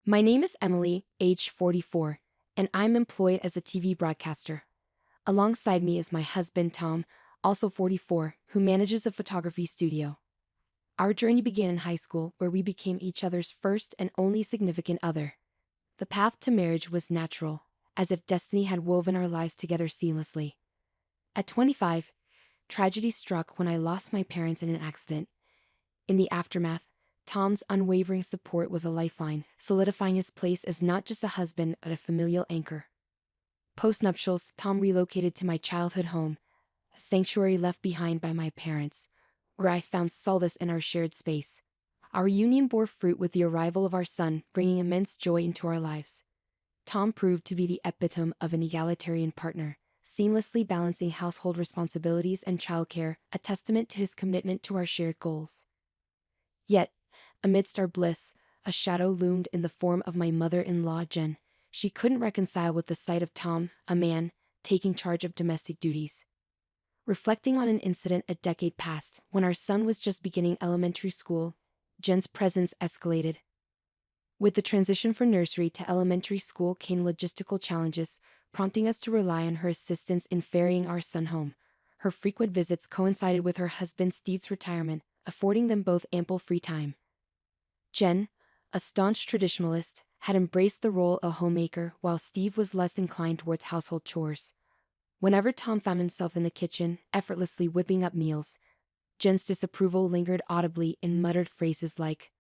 My name is Emily, age 44, and I'm employed as a TV broadcaster. Alongside me is my husband Tom, also 44, who manages a photography studio. Our journey began in high school, where we became each other's first and only significant other. The path to marriage was natural, as if destiny had woven our lives together seamlessly. At 25, tragedy struck when I lost my parents in an accident. In the aftermath, Tom's unwavering support was a lifeline, solidifying his place as not just a husband but a familial anchor. Post-nuptials, Tom relocated to my childhood home, a sanctuary left behind by my parents, where I found solace in our shared space. Our union bore fruit with the arrival of our son, bringing immense joy into our lives. Tom proved to be the epitome of an egalitarian partner, seamlessly balancing household responsibilities and childcare, a testament to his commitment to our shared goals. Yet, amidst our bliss, a shadow loomed in the form of my mother-in-law Jen. She couldn't reconcile with the sight of Tom, a man, taking charge of domestic duties. Reflecting on an incident a decade past, when our son was just beginning elementary school, Jen's presence escalated. With the transition from nursery to elementary school came logistical challenges, prompting us to rely on her assistance in ferrying our son home. Her frequent visits coincided with her husband Steve's retirement, affording them both ample free time. Jen, a staunch traditionalist, had embraced the role of homemaker while Steve was less inclined towards household chores. Whenever Tom found himself in the kitchen, effortlessly whipping up meals, Jen's disapproval lingered audibly in muttered phrases like,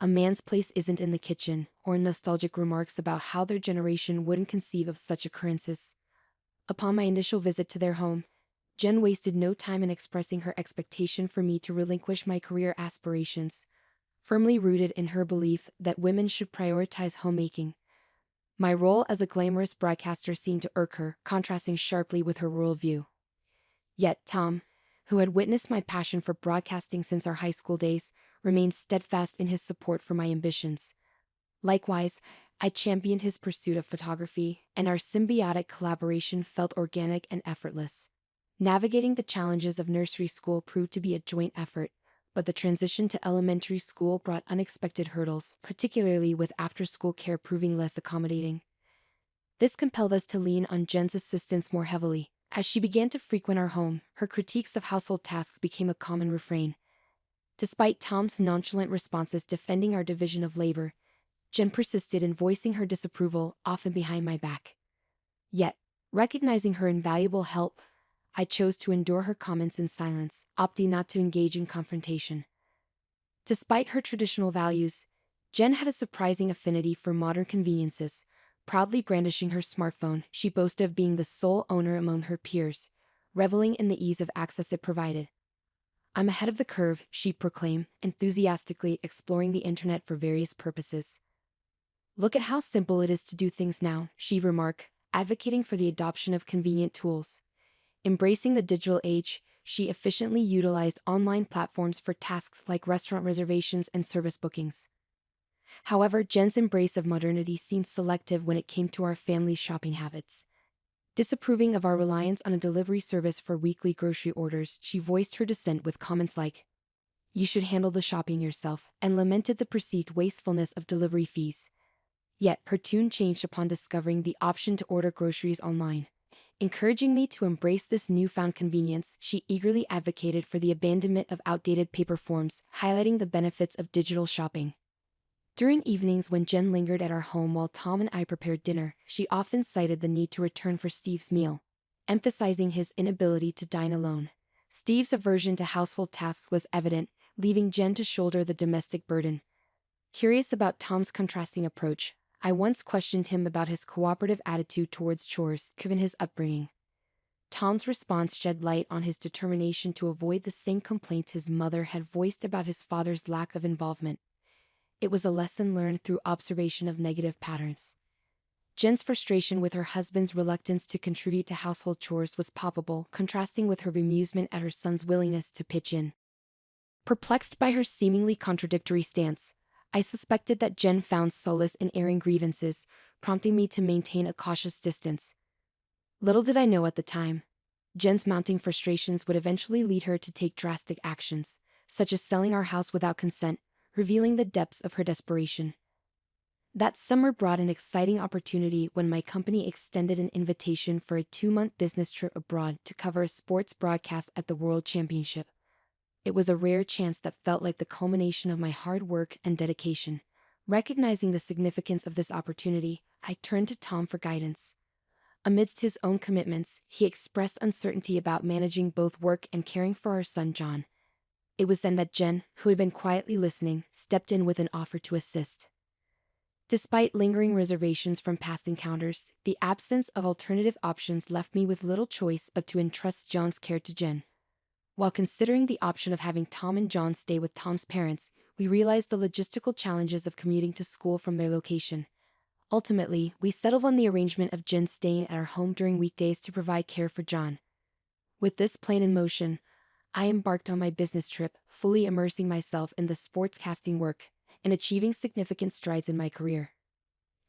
"A man's place isn't in the kitchen," or nostalgic remarks about how their generation wouldn't conceive of such occurrences. Upon my initial visit to their home, Jen wasted no time in expressing her expectation for me to relinquish my career aspirations, firmly rooted in her belief that women should prioritize homemaking. My role as a glamorous broadcaster seemed to irk her, contrasting sharply with her worldview. Yet Tom, who had witnessed my passion for broadcasting since our high school days, remained steadfast in his support for my ambitions. Likewise, I championed his pursuit of photography, and our symbiotic collaboration felt organic and effortless. Navigating the challenges of nursery school proved to be a joint effort, but the transition to elementary school brought unexpected hurdles, particularly with after-school care proving less accommodating. This compelled us to lean on Jen's assistance more heavily. As she began to frequent our home, her critiques of household tasks became a common refrain. Despite Tom's nonchalant responses defending our division of labor, Jen persisted in voicing her disapproval, often behind my back. Yet, recognizing her invaluable help, I chose to endure her comments in silence, opting not to engage in confrontation. Despite her traditional values, Jen had a surprising affinity for modern conveniences. Proudly brandishing her smartphone, she boasted of being the sole owner among her peers, reveling in the ease of access it provided. "I'm ahead of the curve," she proclaimed, enthusiastically exploring the internet for various purposes. "Look at how simple it is to do things now," she remarked, advocating for the adoption of convenient tools. Embracing the digital age, she efficiently utilized online platforms for tasks like restaurant reservations and service bookings. However, Jen's embrace of modernity seemed selective when it came to our family's shopping habits. Disapproving of our reliance on a delivery service for weekly grocery orders, she voiced her dissent with comments like, "You should handle the shopping yourself," and lamented the perceived wastefulness of delivery fees. Yet, her tune changed upon discovering the option to order groceries online. Encouraging me to embrace this newfound convenience, she eagerly advocated for the abandonment of outdated paper forms, highlighting the benefits of digital shopping. During evenings when Jen lingered at our home while Tom and I prepared dinner, she often cited the need to return for Steve's meal, emphasizing his inability to dine alone. Steve's aversion to household tasks was evident, leaving Jen to shoulder the domestic burden. Curious about Tom's contrasting approach, I once questioned him about his cooperative attitude towards chores, given his upbringing. Tom's response shed light on his determination to avoid the same complaints his mother had voiced about his father's lack of involvement. It was a lesson learned through observation of negative patterns. Jen's frustration with her husband's reluctance to contribute to household chores was palpable, contrasting with her bemusement at her son's willingness to pitch in. Perplexed by her seemingly contradictory stance, I suspected that Jen found solace in airing grievances, prompting me to maintain a cautious distance. Little did I know at the time, Jen's mounting frustrations would eventually lead her to take drastic actions, such as selling our house without consent, revealing the depths of her desperation. That summer brought an exciting opportunity when my company extended an invitation for a 2-month business trip abroad to cover a sports broadcast at the World Championship. It was a rare chance that felt like the culmination of my hard work and dedication. Recognizing the significance of this opportunity, I turned to Tom for guidance. Amidst his own commitments, he expressed uncertainty about managing both work and caring for our son John. It was then that Jen, who had been quietly listening, stepped in with an offer to assist. Despite lingering reservations from past encounters, the absence of alternative options left me with little choice but to entrust John's care to Jen. While considering the option of having Tom and John stay with Tom's parents, we realized the logistical challenges of commuting to school from their location. Ultimately, we settled on the arrangement of Jen staying at our home during weekdays to provide care for John. With this plan in motion, I embarked on my business trip, fully immersing myself in the sportscasting work and achieving significant strides in my career.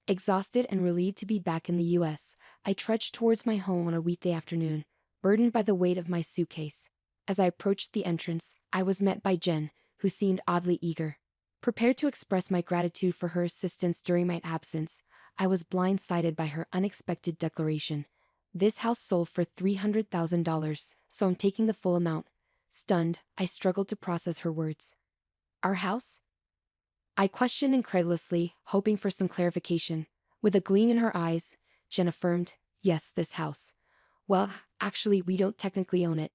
Exhausted and relieved to be back in the U.S., I trudged towards my home on a weekday afternoon, burdened by the weight of my suitcase. As I approached the entrance, I was met by Jen, who seemed oddly eager. Prepared to express my gratitude for her assistance during my absence, I was blindsided by her unexpected declaration. "This house sold for $300,000, so I'm taking the full amount." Stunned, I struggled to process her words. "Our house?" I questioned incredulously, hoping for some clarification. With a gleam in her eyes, Jen affirmed, "Yes, this house. Well, actually, we don't technically own it."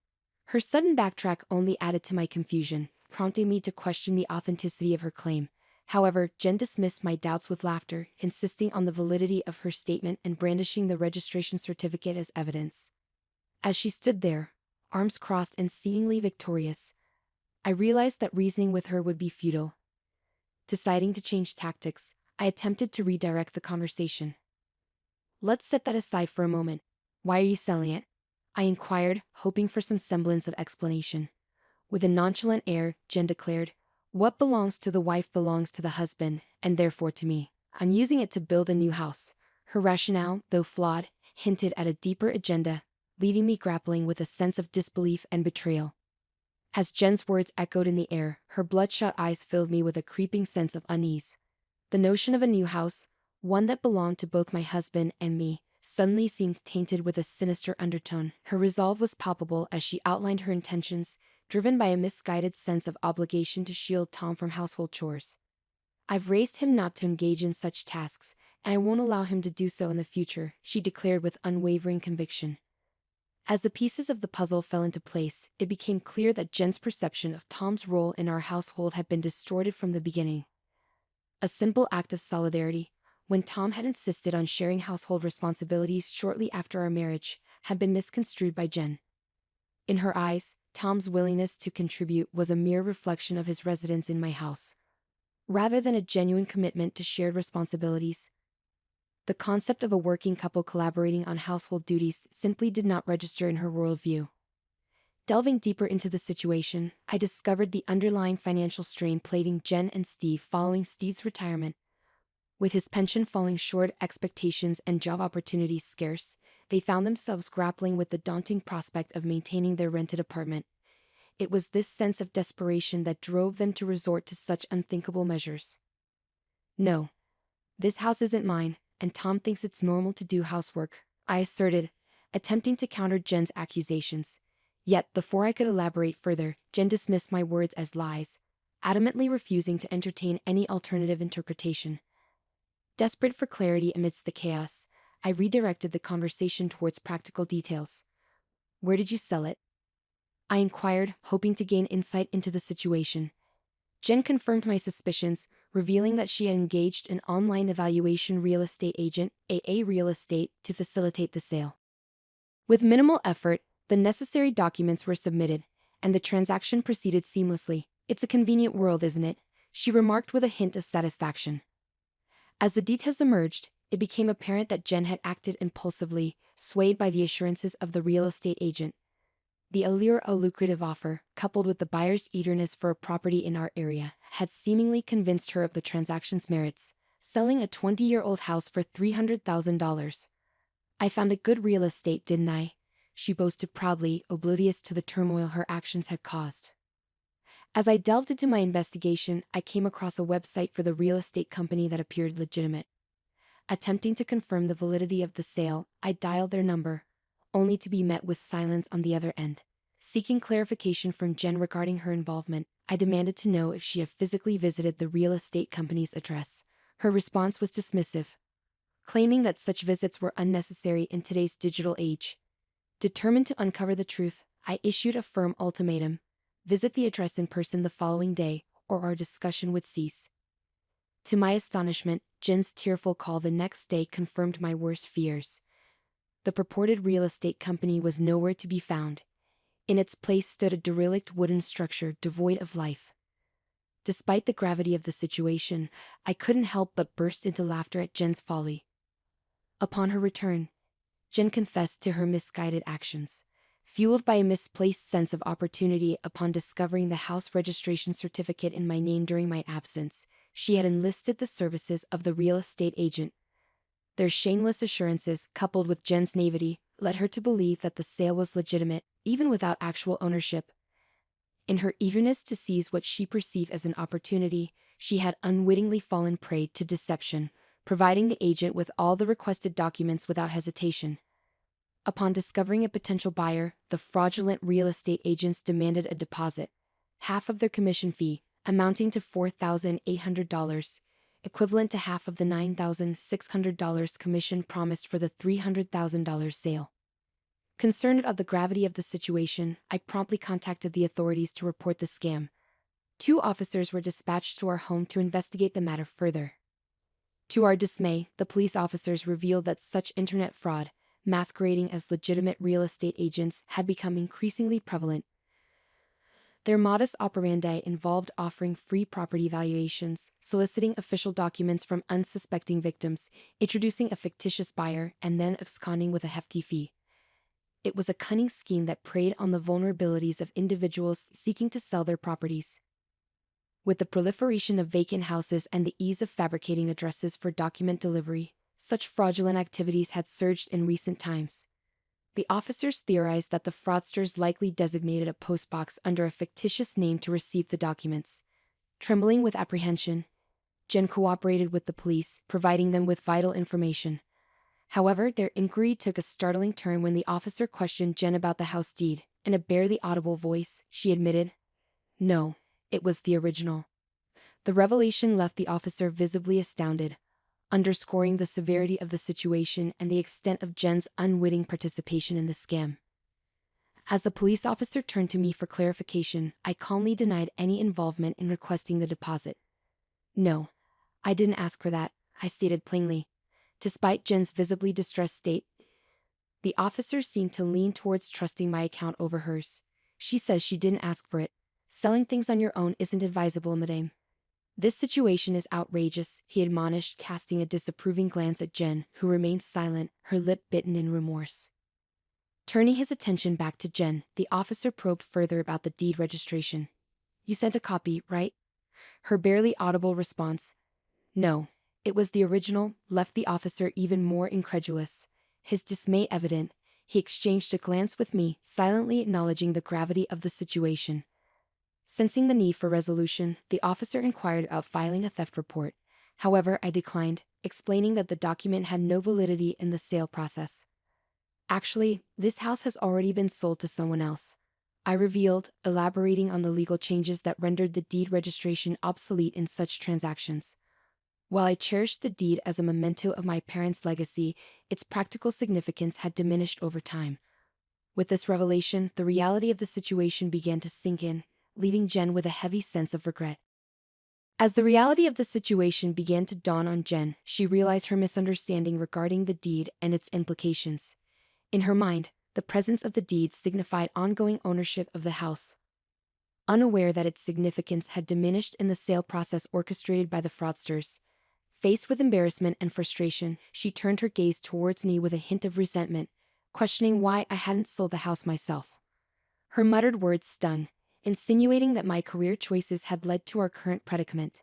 Her sudden backtrack only added to my confusion, prompting me to question the authenticity of her claim. However, Jen dismissed my doubts with laughter, insisting on the validity of her statement and brandishing the registration certificate as evidence. As she stood there, arms crossed and seemingly victorious, I realized that reasoning with her would be futile. Deciding to change tactics, I attempted to redirect the conversation. "Let's set that aside for a moment. Why are you selling it?" I inquired, hoping for some semblance of explanation. With a nonchalant air, Jen declared, "What belongs to the wife belongs to the husband, and therefore to me. I'm using it to build a new house." Her rationale, though flawed, hinted at a deeper agenda, leaving me grappling with a sense of disbelief and betrayal. As Jen's words echoed in the air, her bloodshot eyes filled me with a creeping sense of unease. The notion of a new house, one that belonged to both my husband and me, suddenly seemed tainted with a sinister undertone. Her resolve was palpable as she outlined her intentions, driven by a misguided sense of obligation to shield Tom from household chores. "I've raised him not to engage in such tasks, and I won't allow him to do so in the future," she declared with unwavering conviction. As the pieces of the puzzle fell into place, it became clear that Jen's perception of Tom's role in our household had been distorted from the beginning. A simple act of solidarity, when Tom had insisted on sharing household responsibilities shortly after our marriage, had been misconstrued by Jen. In her eyes, Tom's willingness to contribute was a mere reflection of his residence in my house, rather than a genuine commitment to shared responsibilities. The concept of a working couple collaborating on household duties simply did not register in her worldview. Delving deeper into the situation, I discovered the underlying financial strain plaguing Jen and Steve following Steve's retirement. With his pension falling short, expectations and job opportunities scarce, they found themselves grappling with the daunting prospect of maintaining their rented apartment. It was this sense of desperation that drove them to resort to such unthinkable measures. "No. This house isn't mine, and Tom thinks it's normal to do housework," I asserted, attempting to counter Jen's accusations. Yet, before I could elaborate further, Jen dismissed my words as lies, adamantly refusing to entertain any alternative interpretation. Desperate for clarity amidst the chaos, I redirected the conversation towards practical details. "Where did you sell it?" I inquired, hoping to gain insight into the situation. Jen confirmed my suspicions, revealing that she had engaged an online evaluation real estate agent, AA Real Estate, to facilitate the sale. With minimal effort, the necessary documents were submitted, and the transaction proceeded seamlessly. "It's a convenient world, isn't it?" she remarked with a hint of satisfaction. As the details emerged, it became apparent that Jen had acted impulsively, swayed by the assurances of the real estate agent. The allure of a lucrative offer, coupled with the buyer's eagerness for a property in our area, had seemingly convinced her of the transaction's merits, selling a 20-year-old house for $300,000. "I found a good real estate, didn't I?" she boasted proudly, oblivious to the turmoil her actions had caused. As I delved into my investigation, I came across a website for the real estate company that appeared legitimate. Attempting to confirm the validity of the sale, I dialed their number, only to be met with silence on the other end. Seeking clarification from Jen regarding her involvement, I demanded to know if she had physically visited the real estate company's address. Her response was dismissive, claiming that such visits were unnecessary in today's digital age. Determined to uncover the truth, I issued a firm ultimatum: visit the address in person the following day, or our discussion would cease. To my astonishment, Jen's tearful call the next day confirmed my worst fears. The purported real estate company was nowhere to be found. In its place stood a derelict wooden structure devoid of life. Despite the gravity of the situation, I couldn't help but burst into laughter at Jen's folly. Upon her return, Jen confessed to her misguided actions. Fueled by a misplaced sense of opportunity upon discovering the house registration certificate in my name during my absence, she had enlisted the services of the real estate agent. Their shameless assurances, coupled with Jen's naivety, led her to believe that the sale was legitimate, even without actual ownership. In her eagerness to seize what she perceived as an opportunity, she had unwittingly fallen prey to deception, providing the agent with all the requested documents without hesitation. Upon discovering a potential buyer, the fraudulent real estate agents demanded a deposit, half of their commission fee, amounting to $4,800, equivalent to half of the $9,600 commission promised for the $300,000 sale. Concerned of the gravity of the situation, I promptly contacted the authorities to report the scam. 2 officers were dispatched to our home to investigate the matter further. To our dismay, the police officers revealed that such internet fraud, masquerading as legitimate real estate agents, had become increasingly prevalent. Their modus operandi involved offering free property valuations, soliciting official documents from unsuspecting victims, introducing a fictitious buyer, and then absconding with a hefty fee. It was a cunning scheme that preyed on the vulnerabilities of individuals seeking to sell their properties. With the proliferation of vacant houses and the ease of fabricating addresses for document delivery, such fraudulent activities had surged in recent times. The officers theorized that the fraudsters likely designated a postbox under a fictitious name to receive the documents. Trembling with apprehension, Jen cooperated with the police, providing them with vital information. However, their inquiry took a startling turn when the officer questioned Jen about the house deed. In a barely audible voice, she admitted, "No, it was the original." The revelation left the officer visibly astounded, underscoring the severity of the situation and the extent of Jen's unwitting participation in the scam. As the police officer turned to me for clarification, I calmly denied any involvement in requesting the deposit. "No, I didn't ask for that," I stated plainly. Despite Jen's visibly distressed state, the officer seemed to lean towards trusting my account over hers. "She says she didn't ask for it. Selling things on your own isn't advisable, madame." "This situation is outrageous," he admonished, casting a disapproving glance at Jen, who remained silent, her lip bitten in remorse. Turning his attention back to Jen, the officer probed further about the deed registration. "You sent a copy, right?" Her barely audible response, "No, it was the original," left the officer even more incredulous. His dismay evident, he exchanged a glance with me, silently acknowledging the gravity of the situation. Sensing the need for resolution, the officer inquired about filing a theft report. However, I declined, explaining that the document had no validity in the sale process. "Actually, this house has already been sold to someone else," I revealed, elaborating on the legal changes that rendered the deed registration obsolete in such transactions. While I cherished the deed as a memento of my parents' legacy, its practical significance had diminished over time. With this revelation, the reality of the situation began to sink in, leaving Jen with a heavy sense of regret. As the reality of the situation began to dawn on Jen, she realized her misunderstanding regarding the deed and its implications. In her mind, the presence of the deed signified ongoing ownership of the house. Unaware that its significance had diminished in the sale process orchestrated by the fraudsters, faced with embarrassment and frustration, she turned her gaze towards me with a hint of resentment, questioning why I hadn't sold the house myself. Her muttered words stung, insinuating that my career choices had led to our current predicament.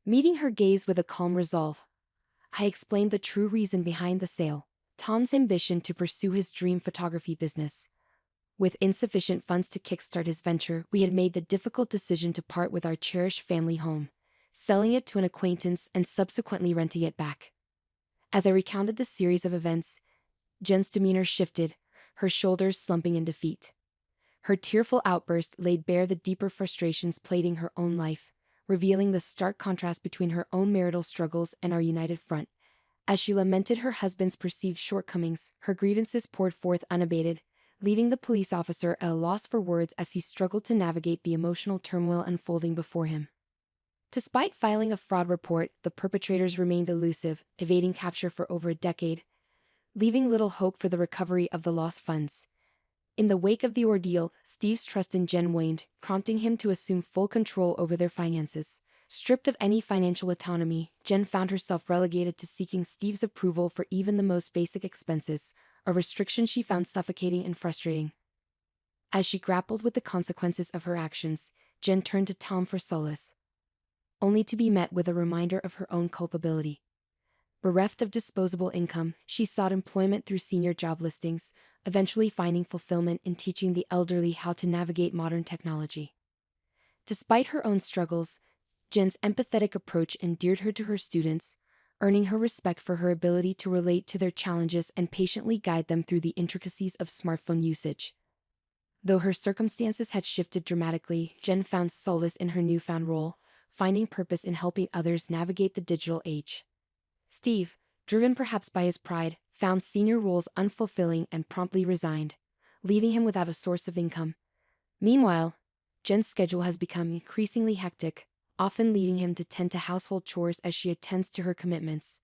Meeting her gaze with a calm resolve, I explained the true reason behind the sale: Tom's ambition to pursue his dream photography business. With insufficient funds to kickstart his venture, we had made the difficult decision to part with our cherished family home, selling it to an acquaintance and subsequently renting it back. As I recounted the series of events, Jen's demeanor shifted, her shoulders slumping in defeat. Her tearful outburst laid bare the deeper frustrations plaguing her own life, revealing the stark contrast between her own marital struggles and our united front. As she lamented her husband's perceived shortcomings, her grievances poured forth unabated, leaving the police officer at a loss for words as he struggled to navigate the emotional turmoil unfolding before him. Despite filing a fraud report, the perpetrators remained elusive, evading capture for over a decade, leaving little hope for the recovery of the lost funds. In the wake of the ordeal, Steve's trust in Jen waned, prompting him to assume full control over their finances. Stripped of any financial autonomy, Jen found herself relegated to seeking Steve's approval for even the most basic expenses, a restriction she found suffocating and frustrating. As she grappled with the consequences of her actions, Jen turned to Tom for solace, only to be met with a reminder of her own culpability. Bereft of disposable income, she sought employment through senior job listings, eventually finding fulfillment in teaching the elderly how to navigate modern technology. Despite her own struggles, Jen's empathetic approach endeared her to her students, earning her respect for her ability to relate to their challenges and patiently guide them through the intricacies of smartphone usage. Though her circumstances had shifted dramatically, Jen found solace in her newfound role, finding purpose in helping others navigate the digital age. Steve, driven perhaps by his pride, found senior roles unfulfilling and promptly resigned, leaving him without a source of income. Meanwhile, Jen's schedule has become increasingly hectic, often leaving him to tend to household chores as she attends to her commitments.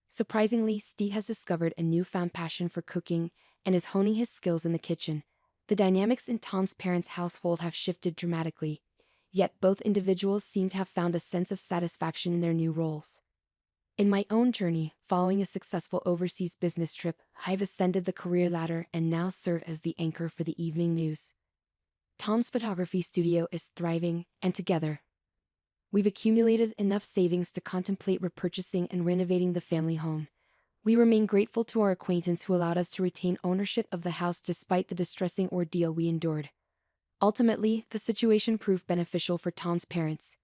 Surprisingly, Steve has discovered a newfound passion for cooking and is honing his skills in the kitchen. The dynamics in Tom's parents' household have shifted dramatically, yet both individuals seem to have found a sense of satisfaction in their new roles. In my own journey, following a successful overseas business trip, I've ascended the career ladder and now serve as the anchor for the evening news. Tom's photography studio is thriving, and together, we've accumulated enough savings to contemplate repurchasing and renovating the family home. We remain grateful to our acquaintance who allowed us to retain ownership of the house despite the distressing ordeal we endured. Ultimately, the situation proved beneficial for Tom's parents.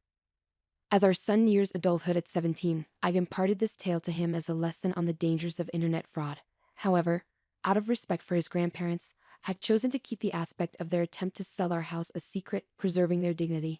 As our son nears adulthood at 17, I've imparted this tale to him as a lesson on the dangers of internet fraud. However, out of respect for his grandparents, I've chosen to keep the aspect of their attempt to sell our house a secret, preserving their dignity.